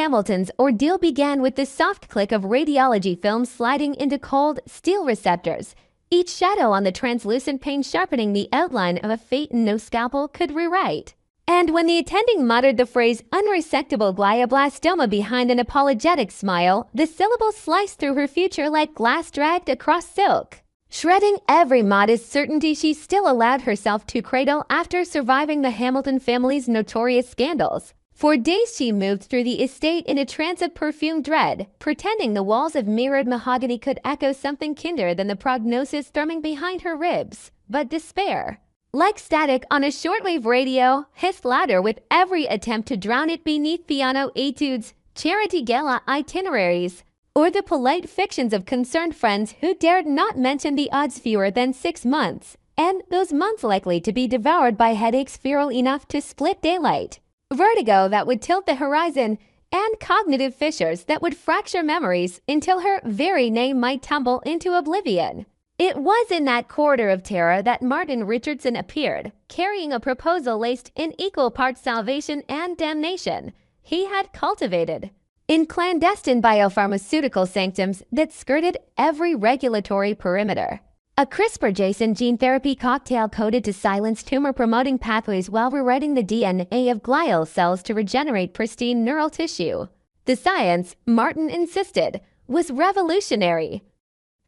Hamilton's ordeal began with the soft click of radiology film sliding into cold steel receptors, each shadow on the translucent pane sharpening the outline of a fate no scalpel could rewrite. And when the attending muttered the phrase unresectable glioblastoma behind an apologetic smile, the syllables sliced through her future like glass dragged across silk, shredding every modest certainty she still allowed herself to cradle after surviving the Hamilton family's notorious scandals. For days she moved through the estate in a trance of perfumed dread, pretending the walls of mirrored mahogany could echo something kinder than the prognosis thrumming behind her ribs. But despair, like static on a shortwave radio, hissed louder with every attempt to drown it beneath piano etudes, charity gala itineraries, or the polite fictions of concerned friends who dared not mention the odds fewer than 6 months, and those months likely to be devoured by headaches feral enough to split daylight, vertigo that would tilt the horizon, and cognitive fissures that would fracture memories until her very name might tumble into oblivion. It was in that corridor of terror that Martin Richardson appeared, carrying a proposal laced in equal parts salvation and damnation he had cultivated in clandestine biopharmaceutical sanctums that skirted every regulatory perimeter. A CRISPR-Jason gene therapy cocktail coded to silence tumor-promoting pathways while rewriting the DNA of glial cells to regenerate pristine neural tissue. The science, Martin insisted, was revolutionary.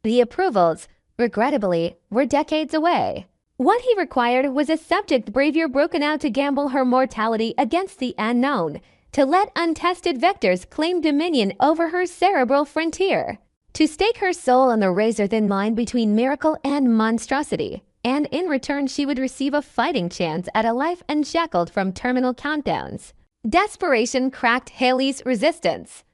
The approvals, regrettably, were decades away. What he required was a subject braver broken out to gamble her mortality against the unknown, to let untested vectors claim dominion over her cerebral frontier, to stake her soul on the razor-thin line between miracle and monstrosity, and in return she would receive a fighting chance at a life unshackled from terminal countdowns. Desperation cracked Hayley's resistance.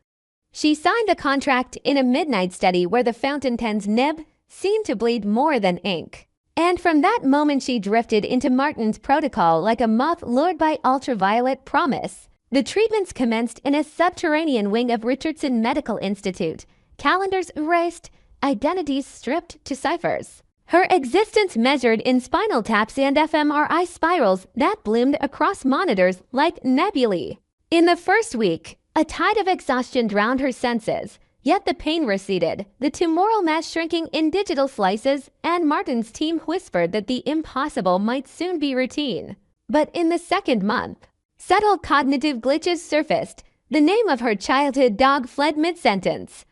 She signed a contract in a midnight study where the fountain pen's nib seemed to bleed more than ink. And from that moment she drifted into Martin's protocol like a moth lured by ultraviolet promise. The treatments commenced in a subterranean wing of Richardson Medical Institute, calendars erased, identities stripped to ciphers. Her existence measured in spinal taps and fMRI spirals that bloomed across monitors like nebulae. In the first week, a tide of exhaustion drowned her senses, yet the pain receded, the tumoral mass shrinking in digital slices, and Martin's team whispered that the impossible might soon be routine. But in the second month, subtle cognitive glitches surfaced. The name of her childhood dog fled mid-sentence.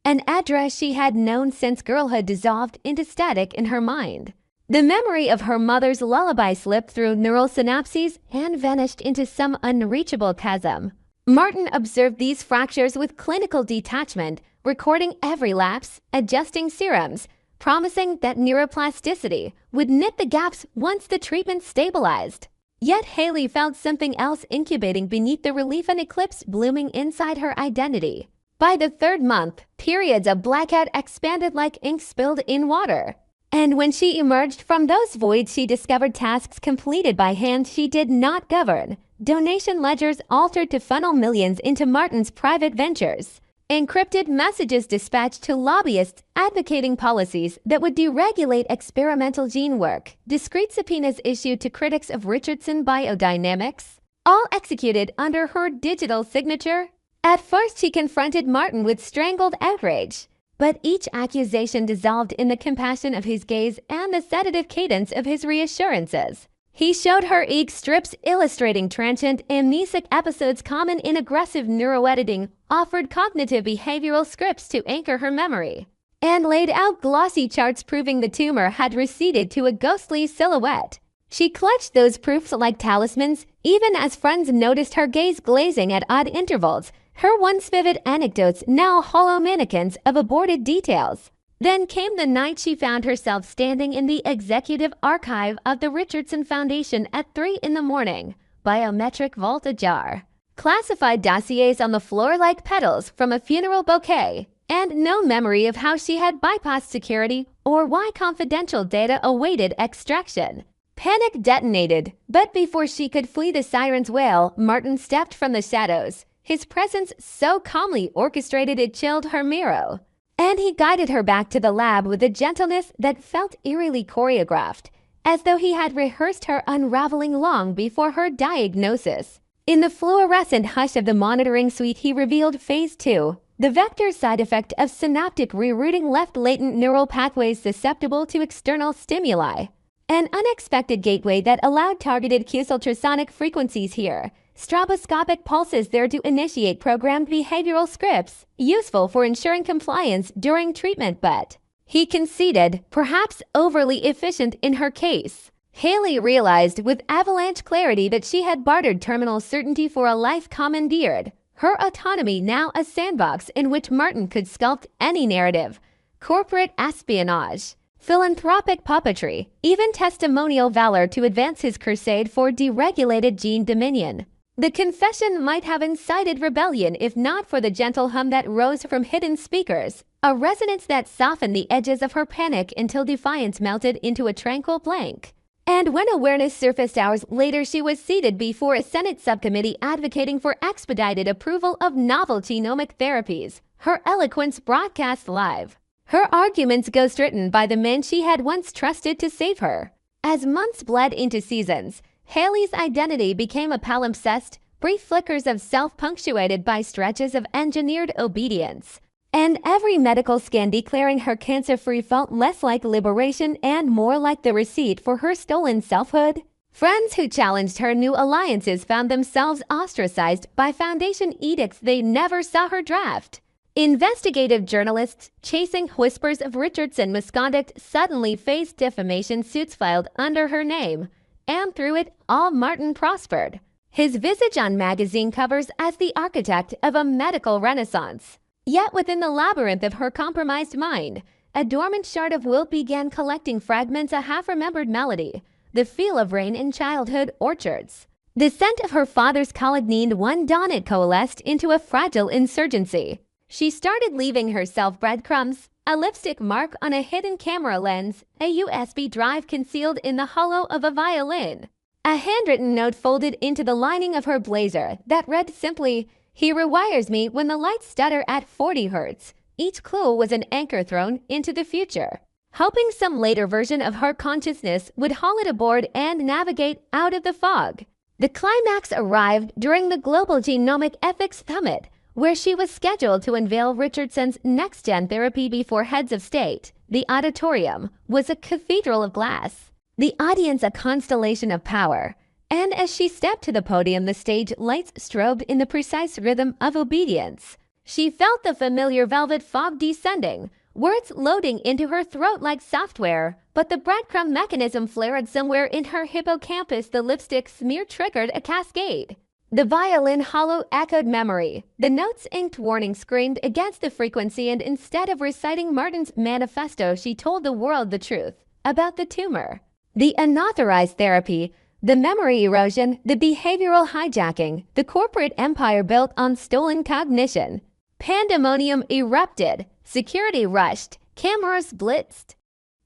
An address she had known since girlhood dissolved into static in her mind. The memory of her mother's lullaby slipped through neural synapses and vanished into some unreachable chasm. Martin observed these fractures with clinical detachment, recording every lapse, adjusting serums, promising that neuroplasticity would knit the gaps once the treatment stabilized. Yet Hayley felt something else incubating beneath the relief and eclipse blooming inside her identity. By the third month, periods of blackout expanded like ink spilled in water. And when she emerged from those voids, she discovered tasks completed by hands she did not govern, donation ledgers altered to funnel millions into Martin's private ventures, encrypted messages dispatched to lobbyists advocating policies that would deregulate experimental gene work, discreet subpoenas issued to critics of Richardson biodynamics, all executed under her digital signature. At first, she confronted Martin with strangled outrage, but each accusation dissolved in the compassion of his gaze and the sedative cadence of his reassurances. He showed her ink strips illustrating transient amnesic episodes common in aggressive neuroediting, offered cognitive behavioral scripts to anchor her memory, and laid out glossy charts proving the tumor had receded to a ghostly silhouette. She clutched those proofs like talismans, even as friends noticed her gaze glazing at odd intervals, her once vivid anecdotes now hollow mannequins of aborted details. Then came the night she found herself standing in the executive archive of the Richardson Foundation at 3 a.m, biometric vault ajar, classified dossiers on the floor like petals from a funeral bouquet, and no memory of how she had bypassed security or why confidential data awaited extraction. Panic detonated, but before she could flee the siren's wail, Martin stepped from the shadows, his presence so calmly orchestrated it chilled her marrow. And he guided her back to the lab with a gentleness that felt eerily choreographed, as though he had rehearsed her unraveling long before her diagnosis. In the fluorescent hush of the monitoring suite, he revealed Phase 2, the vector side effect of synaptic rerouting left latent neural pathways susceptible to external stimuli. An unexpected gateway that allowed targeted Q ultrasonic frequencies here, stroboscopic pulses there to initiate programmed behavioral scripts, useful for ensuring compliance during treatment, but he conceded, perhaps overly efficient in her case. Hayley realized with avalanche clarity that she had bartered terminal certainty for a life commandeered, her autonomy now a sandbox in which Martin could sculpt any narrative, corporate espionage, philanthropic puppetry, even testimonial valor to advance his crusade for deregulated gene dominion. The confession might have incited rebellion if not for the gentle hum that rose from hidden speakers, a resonance that softened the edges of her panic until defiance melted into a tranquil blank. And when awareness surfaced hours later, she was seated before a Senate subcommittee advocating for expedited approval of novel genomic therapies, her eloquence broadcast live, her arguments ghostwritten by the men she had once trusted to save her. As months bled into seasons, Hayley's identity became a palimpsest, brief flickers of self punctuated by stretches of engineered obedience. And every medical scan declaring her cancer-free felt less like liberation and more like the receipt for her stolen selfhood. Friends who challenged her new alliances found themselves ostracized by Foundation edicts they never saw her draft. Investigative journalists chasing whispers of Richardson misconduct suddenly faced defamation suits filed under her name. And through it all, Martin prospered, his visage on magazine covers as the architect of a medical renaissance. Yet within the labyrinth of her compromised mind, a dormant shard of will began collecting fragments, a half-remembered melody, the feel of rain in childhood orchards. The scent of her father's colignine. One dawn it coalesced into a fragile insurgency. She started leaving herself breadcrumbs, a lipstick mark on a hidden camera lens, a USB drive concealed in the hollow of a violin, a handwritten note folded into the lining of her blazer that read simply, "He rewires me when the lights stutter at 40 hertz. Each clue was an anchor thrown into the future, hoping some later version of her consciousness would haul it aboard and navigate out of the fog. The climax arrived during the Global Genomic Ethics Summit, where she was scheduled to unveil Richardson's next-gen therapy before heads of state. The auditorium was a cathedral of glass, the audience a constellation of power. And as she stepped to the podium, the stage lights strobed in the precise rhythm of obedience. She felt the familiar velvet fog descending, words loading into her throat like software, but the breadcrumb mechanism flared somewhere in her hippocampus. The lipstick smear triggered a cascade. The violin hollow echoed memory. The notes inked warning screamed against the frequency, and instead of reciting Martin's manifesto, she told the world the truth about the tumor, the unauthorized therapy, the memory erosion, the behavioral hijacking, the corporate empire built on stolen cognition. Pandemonium erupted, security rushed, cameras blitzed.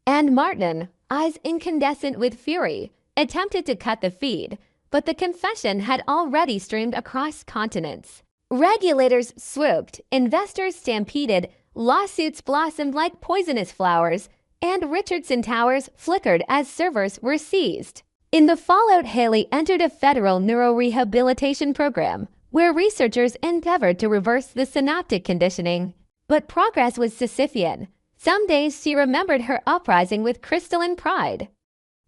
And Martin, eyes incandescent with fury, attempted to cut the feed, but the confession had already streamed across continents. Regulators swooped, investors stampeded, lawsuits blossomed like poisonous flowers, and Richardson Towers flickered as servers were seized. In the fallout, Hayley entered a federal neurorehabilitation program where researchers endeavored to reverse the synaptic conditioning. But progress was Sisyphean. Some days she remembered her uprising with crystalline pride.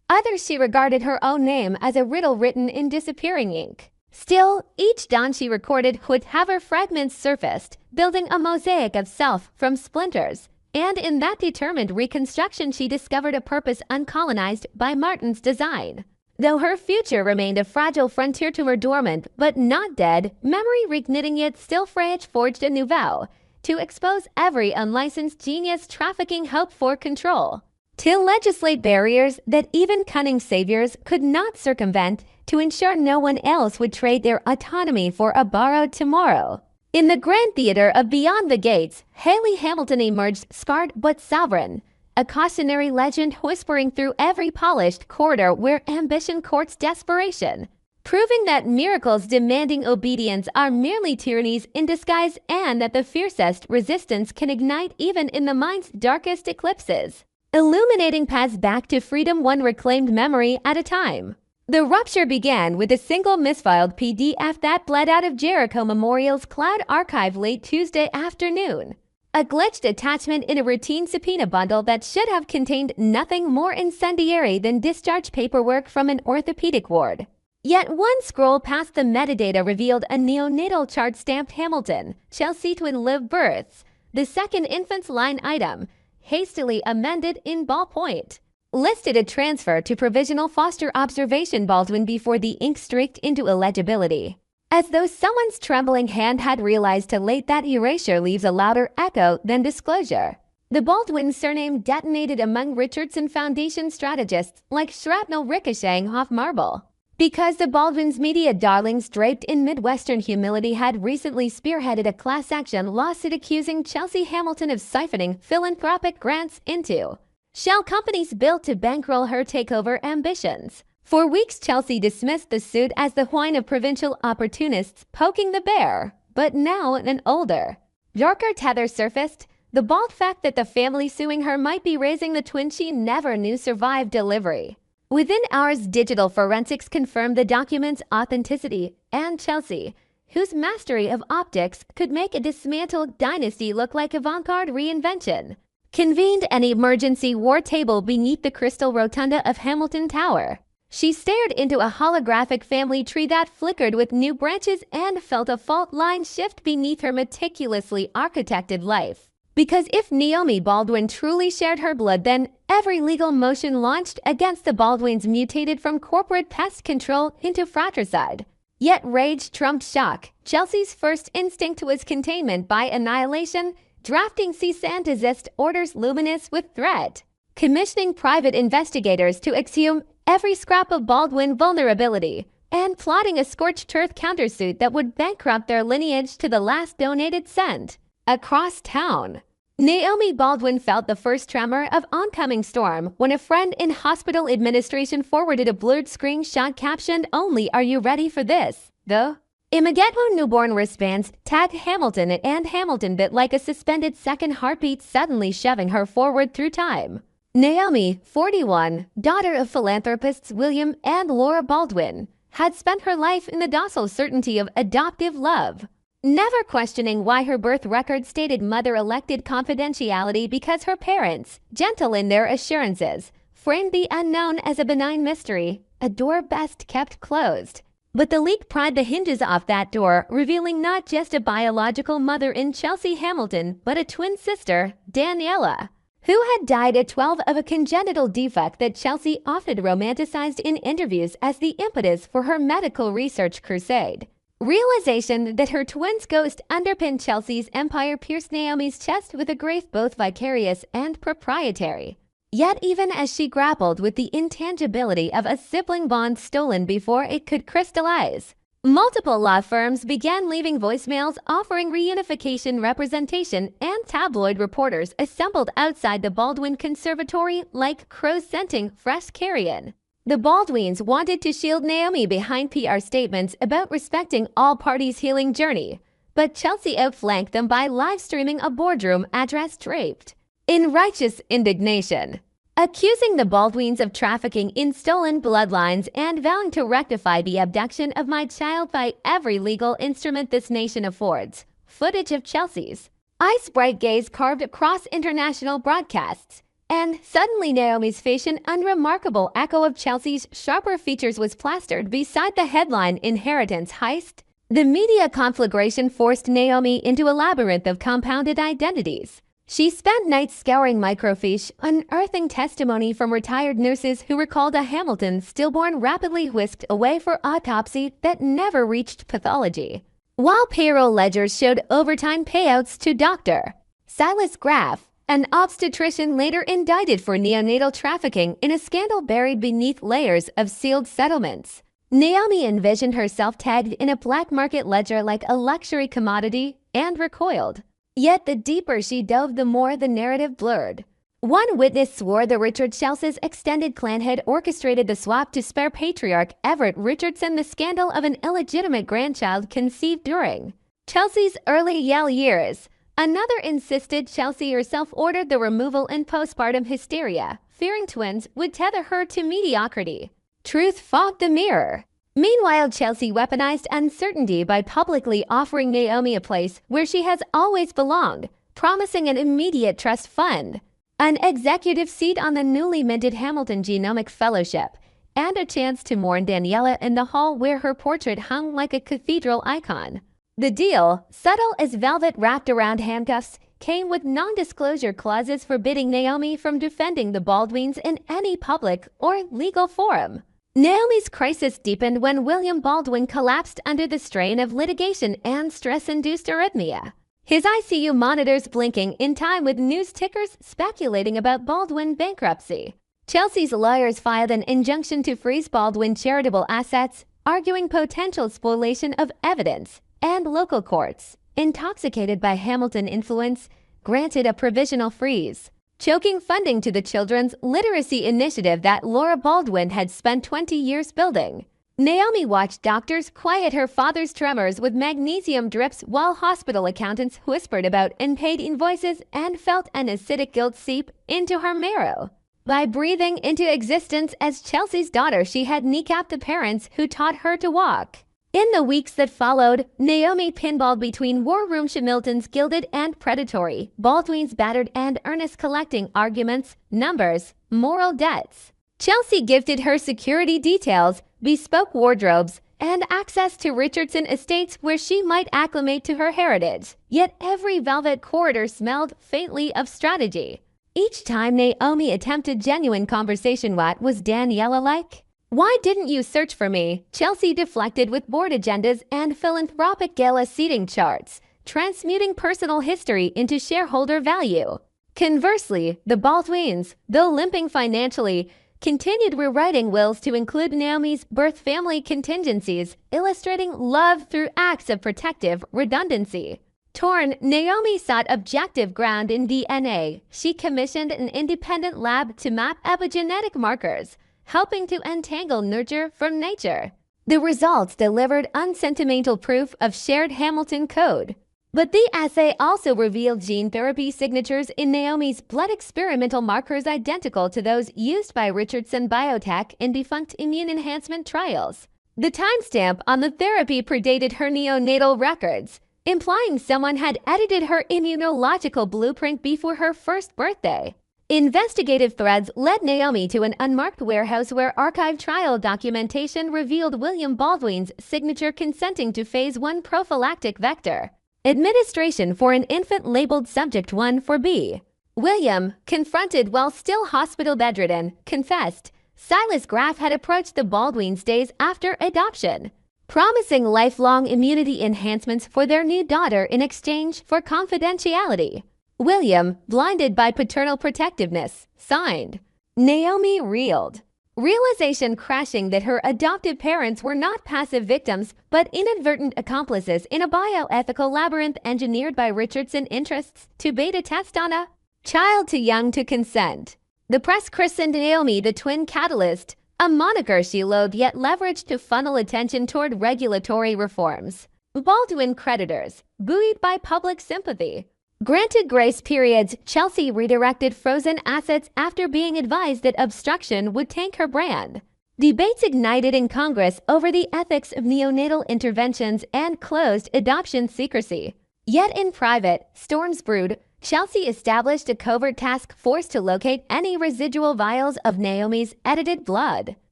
Others she regarded her own name as a riddle written in disappearing ink. Still, each dawn she recorded would have her fragments surfaced, building a mosaic of self from splinters. And in that determined reconstruction, she discovered a purpose uncolonized by Martin's design. Though her future remained a fragile frontier tumor, dormant but not dead, memory reknitting yet still fresh, forged a new vow to expose every unlicensed genius trafficking hope for control, to legislate barriers that even cunning saviors could not circumvent, to ensure no one else would trade their autonomy for a borrowed tomorrow. In the grand theater of Beyond the Gates, Hayley Hamilton emerged scarred but sovereign, a cautionary legend whispering through every polished corridor where ambition courts desperation, proving that miracles demanding obedience are merely tyrannies in disguise, and that the fiercest resistance can ignite even in the mind's darkest eclipses, illuminating paths back to freedom one reclaimed memory at a time. The rupture began with a single misfiled PDF that bled out of Jericho Memorial's cloud archive late Tuesday afternoon. A glitched attachment in a routine subpoena bundle that should have contained nothing more incendiary than discharge paperwork from an orthopedic ward. Yet one scroll past the metadata revealed a neonatal chart stamped Hamilton, Chelsea twin live births, the second infant's line item, hastily amended in ballpoint. Listed a transfer to provisional foster observation Baldwin before the ink streaked into illegibility. As though someone's trembling hand had realized too late that erasure leaves a louder echo than disclosure. The Baldwin surname detonated among Richardson Foundation strategists like shrapnel ricocheting off marble. Because the Baldwin's media darlings draped in Midwestern humility had recently spearheaded a class action lawsuit accusing Chelsea Hamilton of siphoning philanthropic grants into shell companies built to bankroll her takeover ambitions. For weeks, Chelsea dismissed the suit as the whine of provincial opportunists poking the bear. But now an older, darker tether surfaced, the bald fact that the family suing her might be raising the twin she never knew survived delivery. Within hours, digital forensics confirmed the document's authenticity, and Chelsea, whose mastery of optics could make a dismantled dynasty look like avant-garde reinvention, convened an emergency war table beneath the crystal rotunda of Hamilton Tower. She stared into a holographic family tree that flickered with new branches and felt a fault line shift beneath her meticulously architected life. Because if Naomi Baldwin truly shared her blood, then every legal motion launched against the Baldwins mutated from corporate pest control into fratricide. Yet rage trumped shock. Chelsea's first instinct was containment by annihilation, drafting cease and desist orders luminous with threat, commissioning private investigators to exhume every scrap of Baldwin vulnerability, and plotting a scorched earth countersuit that would bankrupt their lineage to the last donated cent. Across town, Naomi Baldwin felt the first tremor of oncoming storm when a friend in hospital administration forwarded a blurred screenshot captioned, "Only are you ready for this?" The Imageto newborn wristbands tagged Hamilton and Hamilton bit like a suspended second heartbeat, suddenly shoving her forward through time. Naomi, 41, daughter of philanthropists William and Laura Baldwin, had spent her life in the docile certainty of adoptive love, never questioning why her birth record stated mother-elected confidentiality because her parents, gentle in their assurances, framed the unknown as a benign mystery, a door best kept closed. But the leak pried the hinges off that door, revealing not just a biological mother in Chelsea Hamilton, but a twin sister, Daniela, who had died at 12 of a congenital defect that Chelsea often romanticized in interviews as the impetus for her medical research crusade. Realization that her twin's ghost underpinned Chelsea's empire pierced Naomi's chest with a grief both vicarious and proprietary. Yet even as she grappled with the intangibility of a sibling bond stolen before it could crystallize, multiple law firms began leaving voicemails offering reunification representation, and tabloid reporters assembled outside the Baldwin Conservatory like crows scenting fresh carrion. The Baldwins wanted to shield Naomi behind PR statements about respecting all parties' healing journey, but Chelsea outflanked them by live-streaming a boardroom address draped in righteous indignation, accusing the Baldwins of trafficking in stolen bloodlines and vowing to rectify the abduction of my child by every legal instrument this nation affords. Footage of Chelsea's ice-bright gaze carved across international broadcasts, and suddenly Naomi's face, an unremarkable echo of Chelsea's sharper features, was plastered beside the headline "Inheritance Heist." The media conflagration forced Naomi into a labyrinth of compounded identities. She spent nights scouring microfiche, unearthing testimony from retired nurses who recalled a Hamilton stillborn rapidly whisked away for autopsy that never reached pathology, while payroll ledgers showed overtime payouts to Dr. Silas Graff, an obstetrician later indicted for neonatal trafficking in a scandal buried beneath layers of sealed settlements. Naomi envisioned herself tagged in a black market ledger like a luxury commodity and recoiled. Yet the deeper she dove, the more the narrative blurred. One witness swore the Richard Chelsea's extended clan had orchestrated the swap to spare patriarch Everett Richardson the scandal of an illegitimate grandchild conceived during Chelsea's early Yale years. Another insisted Chelsea herself ordered the removal in postpartum hysteria, fearing twins would tether her to mediocrity. Truth fogged the mirror. Meanwhile, Chelsea weaponized uncertainty by publicly offering Naomi a place where she has always belonged, promising an immediate trust fund, an executive seat on the newly minted Hamilton Genomic Fellowship, and a chance to mourn Daniela in the hall where her portrait hung like a cathedral icon. The deal, subtle as velvet wrapped around handcuffs, came with non-disclosure clauses forbidding Naomi from defending the Baldwins in any public or legal forum. Naomi's crisis deepened when William Baldwin collapsed under the strain of litigation and stress-induced arrhythmia, his ICU monitors blinking in time with news tickers speculating about Baldwin bankruptcy. Chelsea's lawyers filed an injunction to freeze Baldwin charitable assets, arguing potential spoliation of evidence, and local courts, intoxicated by Hamilton influence, granted a provisional freeze, choking funding to the children's literacy initiative that Laura Baldwin had spent 20 years building. Naomi watched doctors quiet her father's tremors with magnesium drips while hospital accountants whispered about unpaid invoices and felt an acidic guilt seep into her marrow. By breathing into existence as Chelsea's daughter, she had kneecapped the parents who taught her to walk. In the weeks that followed, Naomi pinballed between War Room Hamilton's gilded and predatory, Baldwin's battered and earnest collecting arguments, numbers, moral debts. Chelsea gifted her security details, bespoke wardrobes, and access to Richardson estates where she might acclimate to her heritage. Yet every velvet corridor smelled faintly of strategy. Each time Naomi attempted genuine conversation, what was Daniela like? Why didn't you search for me? Chelsea deflected with board agendas and philanthropic gala seating charts, transmuting personal history into shareholder value. Conversely, the Baldwins, though limping financially, continued rewriting wills to include Naomi's birth family contingencies, illustrating love through acts of protective redundancy. Torn, Naomi sought objective ground in DNA. She commissioned an independent lab to map epigenetic markers, helping to untangle nurture from nature. The results delivered unsentimental proof of shared Hamilton code. But the assay also revealed gene therapy signatures in Naomi's blood, experimental markers identical to those used by Richardson Biotech in defunct immune enhancement trials. The timestamp on the therapy predated her neonatal records, implying someone had edited her immunological blueprint before her first birthday. Investigative threads led Naomi to an unmarked warehouse where archived trial documentation revealed William Baldwin's signature consenting to Phase 1 prophylactic vector administration for an infant labeled Subject 1 for B. William, confronted while still hospital bedridden, confessed Silas Graff had approached the Baldwins days after adoption, promising lifelong immunity enhancements for their new daughter in exchange for confidentiality. William, blinded by paternal protectiveness, signed. Naomi reeled. Realization crashing that her adoptive parents were not passive victims but inadvertent accomplices in a bioethical labyrinth engineered by Richardson interests to beta test on a child too young to consent. The press christened Naomi the Twin Catalyst, a moniker she loathed yet leveraged to funnel attention toward regulatory reforms. Baldwin creditors, buoyed by public sympathy, granted grace periods. Chelsea redirected frozen assets after being advised that obstruction would tank her brand. Debates ignited in Congress over the ethics of neonatal interventions and closed adoption secrecy. Yet in private, storms brewed. Chelsea established a covert task force to locate any residual vials of Naomi's edited blood,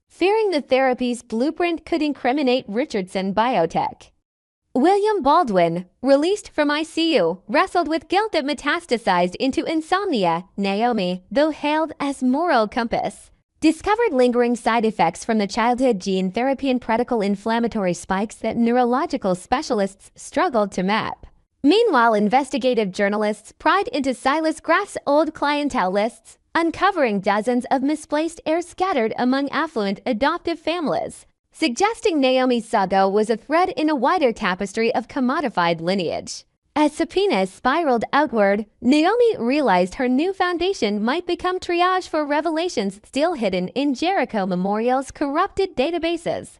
fearing the therapy's blueprint could incriminate Richardson Biotech. William Baldwin, released from ICU, wrestled with guilt that metastasized into insomnia. Naomi, though hailed as moral compass, discovered lingering side effects from the childhood gene therapy and predicable inflammatory spikes that neurological specialists struggled to map. Meanwhile, investigative journalists pried into Silas Graff's old clientele lists, uncovering dozens of misplaced heirs scattered among affluent adoptive families, suggesting Naomi's saga was a thread in a wider tapestry of commodified lineage. As subpoenas spiraled outward, Naomi realized her new foundation might become triage for revelations still hidden in Jericho Memorial's corrupted databases.